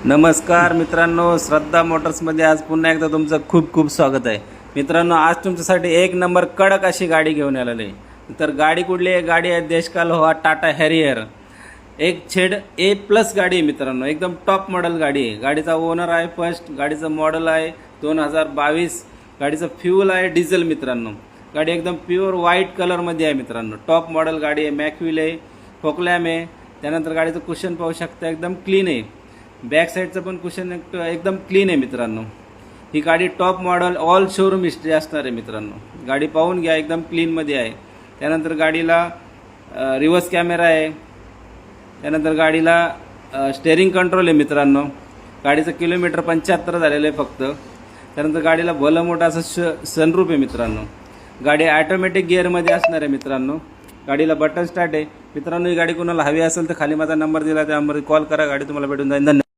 नमस्कार मित्रांनो, श्रद्धा मोटर्समध्ये आज पुन्हा एकदा तुमचं खूप खूप स्वागत आहे. मित्रांनो, आज तुमच्यासाठी एक नंबर कडक अशी गाडी घेऊन आलेली आहे. तर गाडी कुठली आहे? गाडी आहे देशकाल हो टाटा हॅरियर 1ZA+ गाडी आहे मित्रांनो. एकदम टॉप मॉडेल गाडी आहे. गाडीचा ओनर आहे फर्स्ट. गाडीचं मॉडेल आहे 2022. गाडीचं फ्यूल आहे डिझेल मित्रांनो. गाडी एकदम प्युअर व्हाईट कलरमध्ये आहे मित्रांनो. टॉप मॉडेल गाडी आहे. मॅकव्हील आहे, फोकलॅम आहे. त्यानंतर गाडीचं कुशन पाहू शकता, एकदम क्लीन आहे. बॅक साईडचं पण कुशन एकदम क्लीन आहे मित्रांनो. ही गाडी top model all showroom history असणार आहे मित्रांनो. गाडी पाहून घ्या, एकदम क्लीनमध्ये आहे. त्यानंतर गाडीला रिव्हर्स कॅमेरा आहे. त्यानंतर गाडीला स्टेअरिंग कंट्रोल आहे मित्रांनो. गाडीचं किलोमीटर 75 झालेलं आहे फक्त. त्यानंतर गाडीला भलं मोठं असं सनरूफ आहे मित्रांनो. गाडी ऑटोमॅटिक गिअरमध्ये असणार आहे मित्रांनो. गाडीला बटन स्टार्ट आहे मित्रांनो. ही गाडी कोणाला हवी असेल तर खाली माझा नंबर दिला, त्या नंबरवर कॉल करा. गाडी तुम्हाला भेटून जाईल. धन्यवाद.